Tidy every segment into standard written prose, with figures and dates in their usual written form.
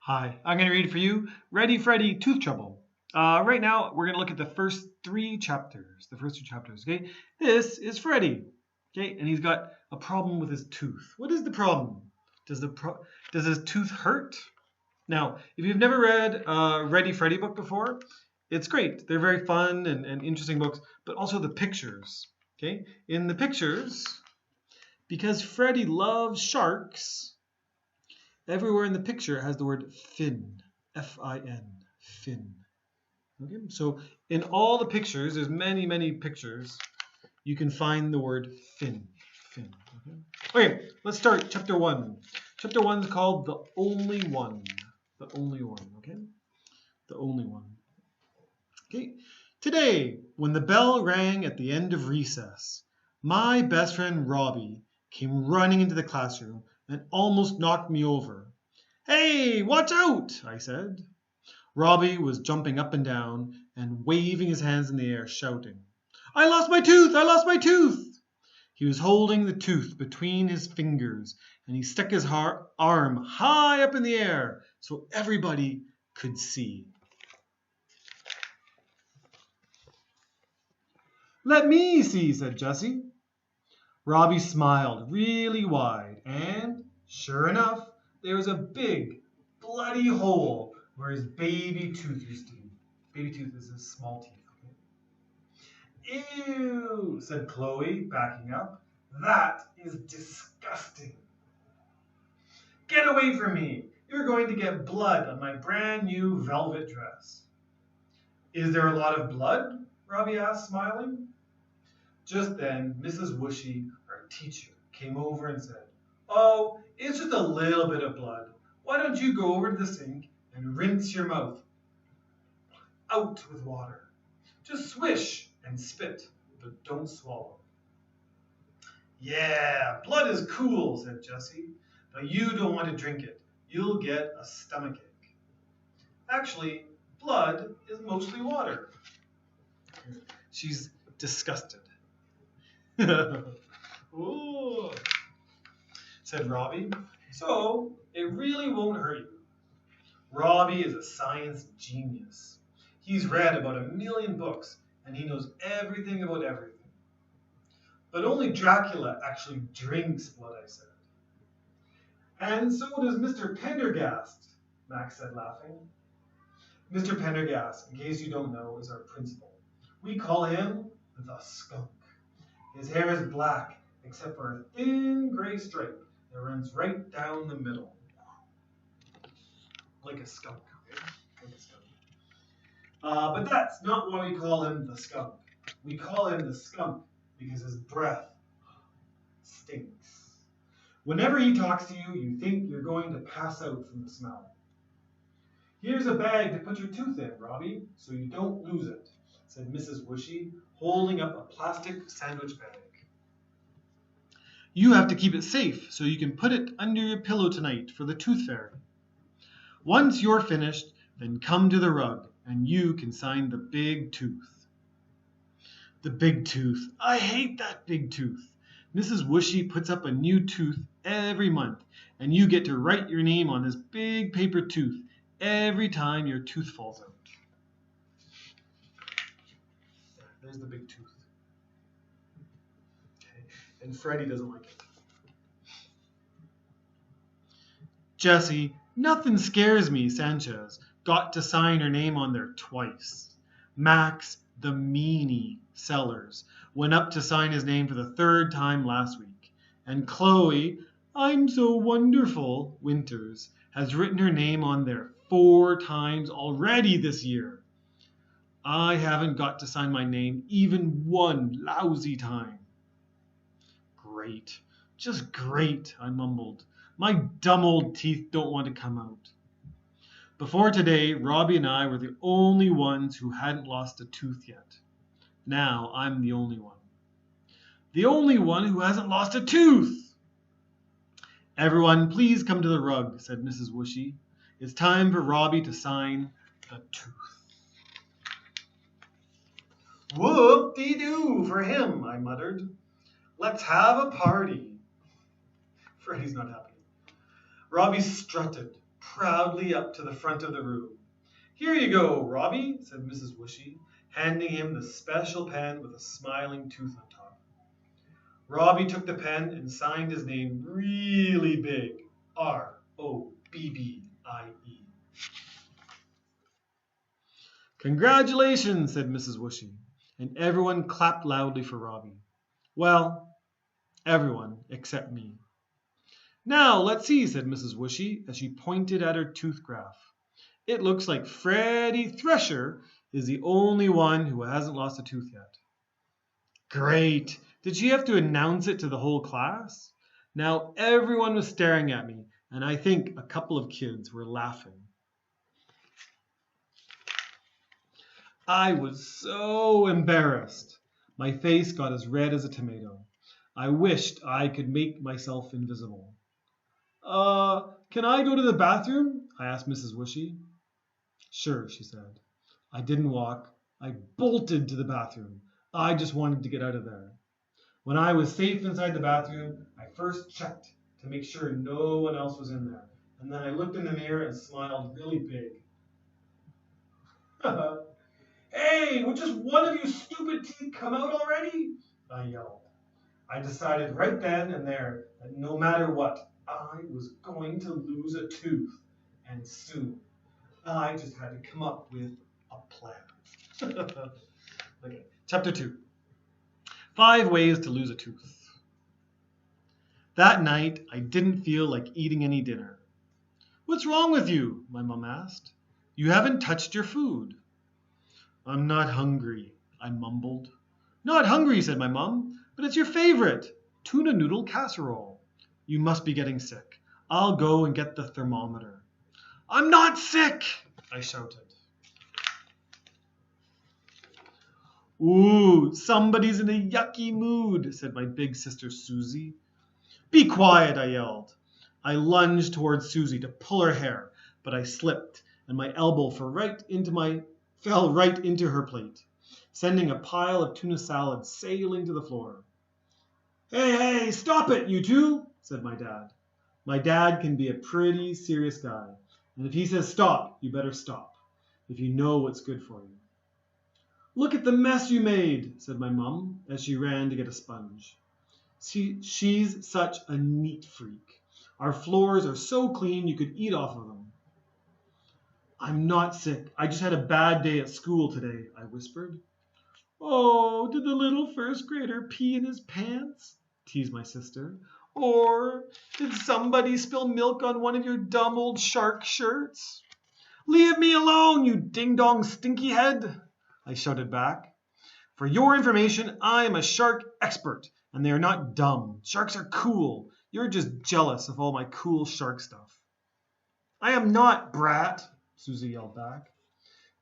Hi, I'm going to read for you Ready Freddy Tooth Trouble. Right now, we're going to look at the first three chapters. Okay? This is Freddy. Okay, and he's got a problem with his tooth. What is the problem? Does his tooth hurt? Now, if you've never read a Ready Freddy book before, it's great. They're very fun and interesting books, but also the pictures. Okay, in the pictures, because Freddy loves sharks, everywhere in the picture has the word fin, F-I-N, fin. Okay, so in all the pictures, there's many pictures, you can find the word fin. Okay, let's start chapter 1. Chapter 1 is called The Only One. The Only One, okay? The Only One. Okay, today, when the bell rang at the end of recess, my best friend Robbie came running into the classroom and almost knocked me over. "Hey, watch out!" I said. Robbie was jumping up and down and waving his hands in the air, shouting, "I lost my tooth! I lost my tooth!" He was holding the tooth between his fingers, and he stuck his arm high up in the air so everybody could see. "Let me see," said Jessie. Robbie smiled really wide, and sure enough, there was a big, bloody hole where his baby tooth used to be. Baby tooth is his small teeth. Okay? "Ew," said Chloe, backing up. "That is disgusting." "Get away from me. You're going to get blood on my brand new velvet dress." "Is there a lot of blood?" Robbie asked, smiling. Just then, Mrs. Whooshy, our teacher, came over and said, "Oh, it's just a little bit of blood. Why don't you go over to the sink and rinse your mouth out with water? Just swish and spit, but don't swallow." "Yeah, blood is cool," said Jessie, "but you don't want to drink it. You'll get a stomachache." Actually, blood is mostly water. She's disgusted. "Ooh," said Robbie. "So it really won't hurt you." Robbie is a science genius. He's read about 1,000,000 books, and he knows everything about everything. "But only Dracula actually drinks blood," I said. "And so does Mr. Pendergast," Max said, laughing. Mr. Pendergast, in case you don't know, is our principal. We call him the skunk. His hair is black, except for a thin gray stripe that runs right down the middle. Like a skunk. Okay? Like a skunk. But that's not why we call him the skunk. We call him the skunk because his breath stinks. Whenever he talks to you, you think you're going to pass out from the smell. "Here's a bag to put your tooth in, Robbie, so you don't lose it," said Mrs. Whooshy, holding up a plastic sandwich bag. "You have to keep it safe so you can put it under your pillow tonight for the tooth fairy. Once you're finished, then come to the rug and you can sign the big tooth." The big tooth. I hate that big tooth. Mrs. Whooshy puts up a new tooth every month, and you get to write your name on this big paper tooth every time your tooth falls out. There's the big tooth. Okay. And Freddy doesn't like it. Jessie, nothing scares me, Sanchez got to sign her name on there twice. Max, the meanie Sellers, went up to sign his name for the 3rd time last week. And Chloe, I'm so wonderful, Winters, has written her name on there 4 times already this year. I haven't got to sign my name even one lousy time. Great, just great, I mumbled. My dumb old teeth don't want to come out. Before today, Robbie and I were the only ones who hadn't lost a tooth yet. Now I'm the only one. The only one who hasn't lost a tooth! Everyone, please come to the rug, said Mrs. Whooshy. It's time for Robbie to sign the tooth. Whoop-dee-doo for him, I muttered. Let's have a party. Freddy's not happy. Robbie strutted, proudly up to the front of the room. "Here you go, Robbie," said Mrs. Whooshy, handing him the special pen with a smiling tooth on top. Robbie took the pen and signed his name really big, Robbie. "Congratulations," said Mrs. Whooshy, and everyone clapped loudly for Robbie. Well, everyone except me. "Now, let's see," said Mrs. Whooshy as she pointed at her tooth graph. "It looks like Freddy Thresher is the only one who hasn't lost a tooth yet." Great! Did she have to announce it to the whole class? Now everyone was staring at me, and I think a couple of kids were laughing. I was so embarrassed. My face got as red as a tomato. I wished I could make myself invisible. Can I go to the bathroom?" I asked Mrs. Whooshy. "Sure," she said. I didn't walk. I bolted to the bathroom. I just wanted to get out of there. When I was safe inside the bathroom, I first checked to make sure no one else was in there. And then I looked in the mirror and smiled really big. "Hey, would just one of you stupid teeth come out already?" I yelled. I decided right then and there that no matter what, I was going to lose a tooth, and soon. I just had to come up with a plan. Okay. Chapter 2. 5 ways to lose a tooth. That night, I didn't feel like eating any dinner. "What's wrong with you?" my mom asked. "You haven't touched your food." "I'm not hungry," I mumbled. "Not hungry," said my mom, "but it's your favorite, tuna noodle casserole. You must be getting sick. I'll go and get the thermometer." "I'm not sick," I shouted. "Ooh, somebody's in a yucky mood," said my big sister Susie. "Be quiet," I yelled. I lunged towards Susie to pull her hair, but I slipped, and my elbow fell right into her plate, sending a pile of tuna salad sailing to the floor. Hey, stop it, you two," said my dad. My dad can be a pretty serious guy, and if he says stop, you better stop, if you know what's good for you. "Look at the mess you made," said my mum as she ran to get a sponge. She's such a neat freak. Our floors are so clean you could eat off of them. "I'm not sick. I just had a bad day at school today," I whispered. "Oh, did the little first grader pee in his pants?" teased my sister. "Or did somebody spill milk on one of your dumb old shark shirts?" "Leave me alone, you ding-dong stinky head," I shouted back. "For your information, I am a shark expert, and they are not dumb. Sharks are cool. You're just jealous of all my cool shark stuff." "I am not, brat," Susie yelled back.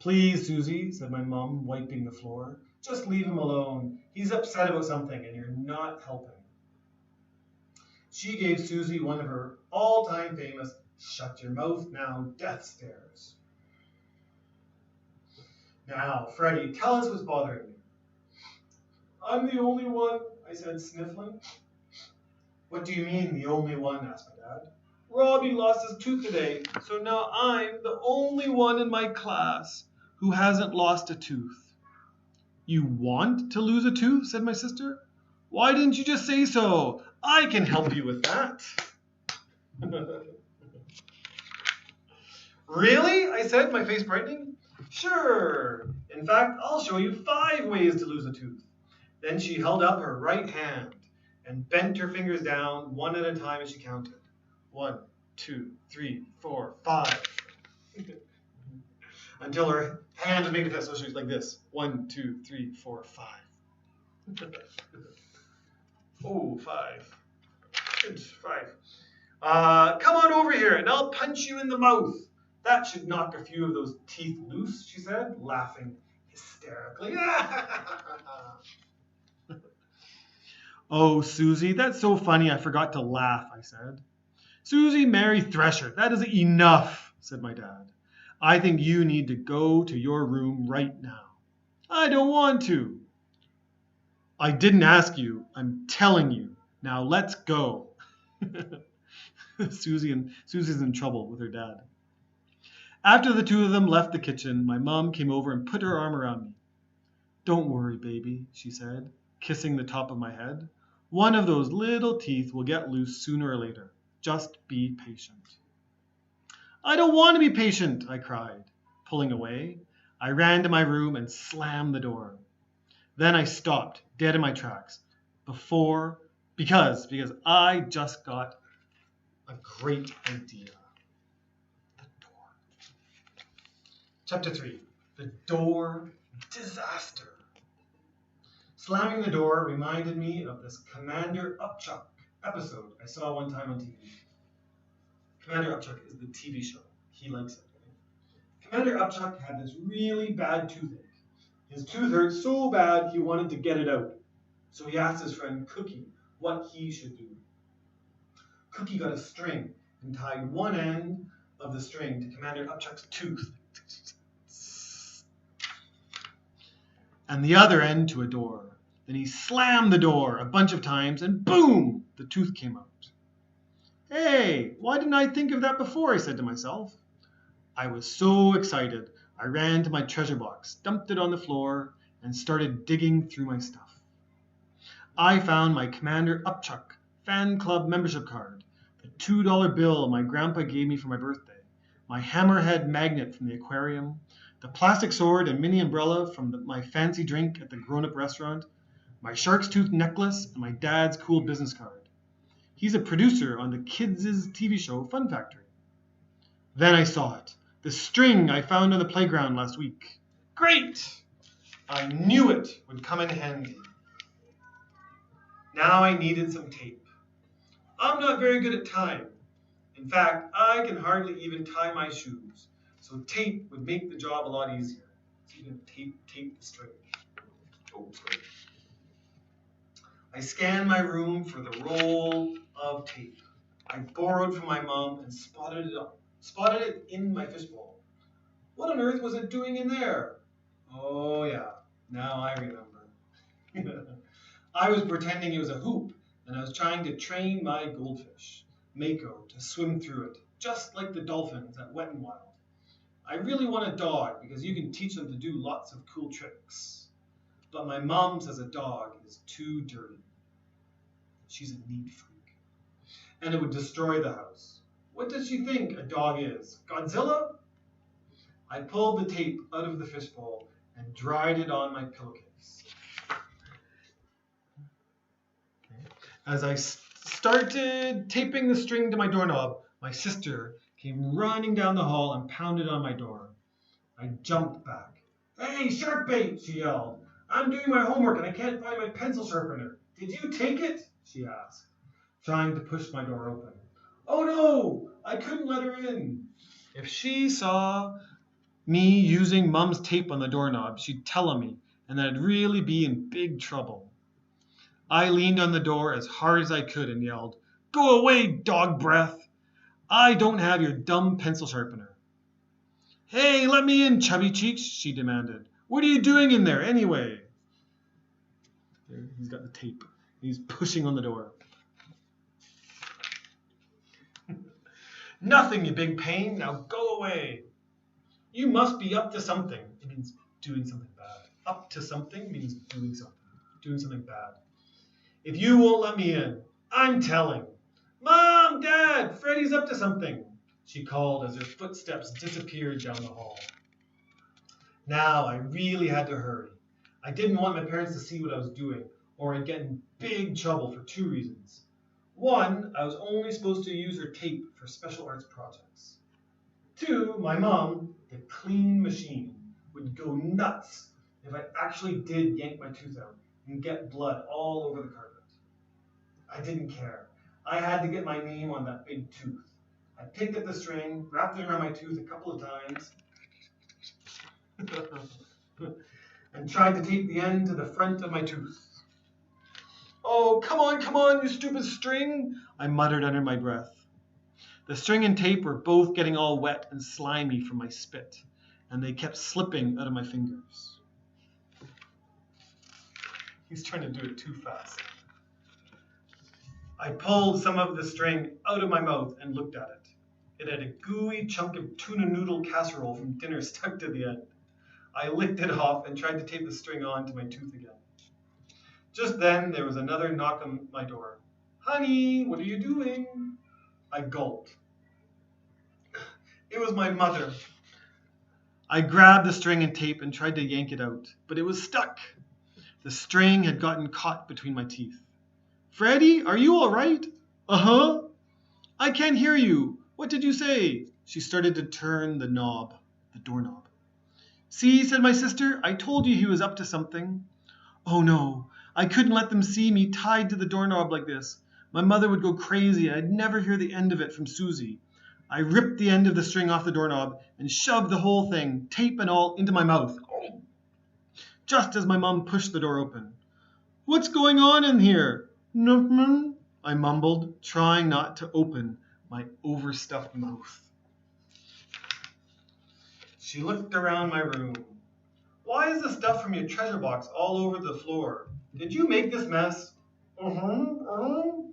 "Please, Susie," said my mom, wiping the floor. "Just leave him alone. He's upset about something, and you're not helping." She gave Susie one of her all-time famous "shut your mouth now" death stares. "Now, Freddy, tell us what's bothering you." "I'm the only one," I said, sniffling. "What do you mean, the only one?" asked my dad. "Robbie lost his tooth today, so now I'm the only one in my class who hasn't lost a tooth." "You want to lose a tooth?" said my sister. "Why didn't you just say so? I can help you with that." "Really?" I said, my face brightening. "Sure. In fact, I'll show you 5 ways to lose a tooth." Then she held up her right hand and bent her fingers down one at a time as she counted. 1, 2, 3, 4, 5. Until her hand was made so she was like this. 1, 2, 3, 4, 5. Oh, 5. Good, 5. Come on over here and I'll punch you in the mouth. That should knock a few of those teeth loose," she said, laughing hysterically. "Oh, Susie, that's so funny I forgot to laugh," I said. "Susie Mary Thresher, that is enough," said my dad. "I think you need to go to your room right now." "I don't want to." "I didn't ask you. I'm telling you. Now let's go." Susie's in trouble with her dad. After the two of them left the kitchen, my mom came over and put her arm around me. "Don't worry, baby," she said, kissing the top of my head. "One of those little teeth will get loose sooner or later. Just be patient." "I don't want to be patient," I cried, pulling away. I ran to my room and slammed the door. Then I stopped, dead in my tracks, because I just got a great idea. The door. Chapter 3. The Door Disaster. Slamming the door reminded me of this Commander Upchuck episode I saw one time on TV. Commander Upchuck is the TV show. He likes it. Commander Upchuck had this really bad toothache. His tooth hurt so bad he wanted to get it out. So he asked his friend Cookie what he should do. Cookie got a string and tied one end of the string to Commander Upchuck's tooth and the other end to a door. Then he slammed the door a bunch of times and boom, the tooth came out. "Hey, why didn't I think of that before?" I said to myself. I was so excited. I ran to my treasure box, dumped it on the floor, and started digging through my stuff. I found my Commander Upchuck fan club membership card, the $2 bill my grandpa gave me for my birthday, my hammerhead magnet from the aquarium, the plastic sword and mini umbrella from my fancy drink at the grown-up restaurant, my shark's tooth necklace, and my dad's cool business card. He's a producer on the kids' TV show Fun Factory. Then I saw it. The string I found on the playground last week. Great! I knew it would come in handy. Now I needed some tape. I'm not very good at tying. In fact, I can hardly even tie my shoes. So tape would make the job a lot easier. So you can tape the string. Oh, sorry. I scanned my room for the roll of tape. I borrowed from my mom and spotted it in my fishbowl. What on earth was it doing in there? Oh yeah, now I remember. I was pretending it was a hoop, and I was trying to train my goldfish, Mako, to swim through it, just like the dolphins at Wet n Wild. I really want a dog because you can teach them to do lots of cool tricks. But my mom says a dog is too dirty. She's a neat freak. And it would destroy the house. What does she think a dog is? Godzilla? I pulled the tape out of the fishbowl and dried it on my pillowcase. As I started taping the string to my doorknob, my sister came running down the hall and pounded on my door. I jumped back. "Hey, shark bait!" she yelled. "I'm doing my homework and I can't find my pencil sharpener. Did you take it?" she asked, trying to push my door open. Oh no, I couldn't let her in. If she saw me using Mom's tape on the doorknob, she'd tell on me, and I'd really be in big trouble. I leaned on the door as hard as I could and yelled, "Go away, dog breath! I don't have your dumb pencil sharpener." "Hey, let me in, chubby cheeks," she demanded. "What are you doing in there anyway?" There, he's got the tape. He's pushing on the door. "Nothing, you big pain. Now go away." You must be up to something. It means doing something bad. Up to something means doing something bad. If you won't let me in, I'm telling. "Mom, Dad, Freddy's up to something," she called as her footsteps disappeared down the hall. Now I really had to hurry. I didn't want my parents to see what I was doing, or I'd get in big trouble for 2 reasons. 1, I was only supposed to use her tape for special arts projects. 2, my mom, the clean machine, would go nuts if I actually did yank my tooth out and get blood all over the carpet. I didn't care. I had to get my name on that big tooth. I picked up the string, wrapped it around my tooth a couple of times, and tried to tape the end to the front of my tooth. "Oh, come on, you stupid string," I muttered under my breath. The string and tape were both getting all wet and slimy from my spit, and they kept slipping out of my fingers. He's trying to do it too fast. I pulled some of the string out of my mouth and looked at it. It had a gooey chunk of tuna noodle casserole from dinner stuck to the end. I licked it off and tried to tape the string on to my tooth again. Just then, there was another knock on my door. "Honey, what are you doing?" I gulped. It was my mother. I grabbed the string and tape and tried to yank it out, but it was stuck. The string had gotten caught between my teeth. "Freddy, are you all right?" "Uh-huh." "I can't hear you. What did you say?" She started to turn the doorknob. "See," said my sister, "I told you he was up to something." Oh no, I couldn't let them see me tied to the doorknob like this. My mother would go crazy and I'd never hear the end of it from Susie. I ripped the end of the string off the doorknob and shoved the whole thing, tape and all, into my mouth. Just as my mom pushed the door open. "What's going on in here?" "Nothing," I mumbled, trying not to open my overstuffed mouth. She looked around my room. "Why is the stuff from your treasure box all over the floor? Did you make this mess?"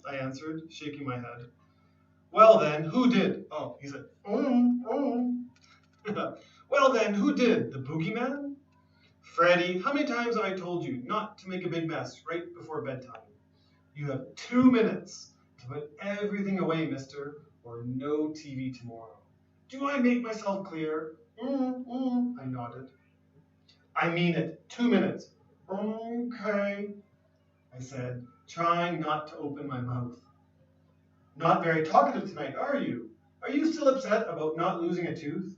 I answered, shaking my head. "Well then, who did?" Oh, he said, "Well then, who did? The boogeyman?" "Freddy, how many times have I told you not to make a big mess right before bedtime? You have 2 minutes to put everything away, mister, or no TV tomorrow. Do I make myself clear?" I nodded. "I mean it. 2 minutes." "Okay," I said, trying not to open my mouth. "Not very talkative tonight, are you? Are you still upset about not losing a tooth?"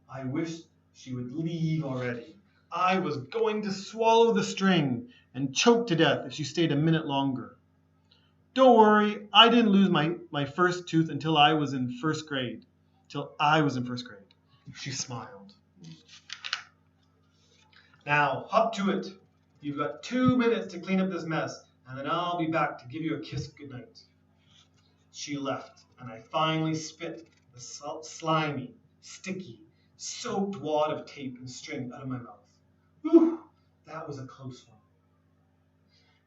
I wished she would leave already. I was going to swallow the string and choke to death if she stayed a minute longer. "Don't worry, I didn't lose my first tooth until I was in first grade. She smiled. "Now, hop to it. You've got 2 minutes to clean up this mess, and then I'll be back to give you a kiss goodnight." She left, and I finally spit the slimy, sticky, soaked wad of tape and string out of my mouth. Whew, that was a close one.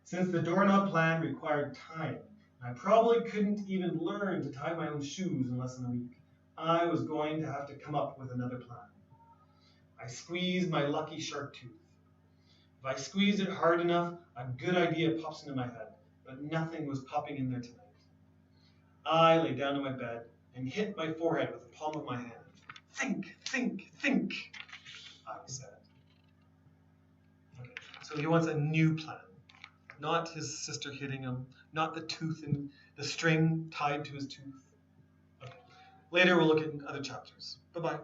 Since the doorknob plan required time, and I probably couldn't even learn to tie my own shoes in less than a week, I was going to have to come up with another plan. I squeezed my lucky shark tooth. If I squeezed it hard enough, a good idea pops into my head, but nothing was popping in there tonight. I lay down on my bed and hit my forehead with the palm of my hand. "Think, think, think," I said. Okay, so he wants a new plan. Not his sister hitting him, not the tooth and the string tied to his tooth. Okay. Later we'll look at other chapters. Bye-bye.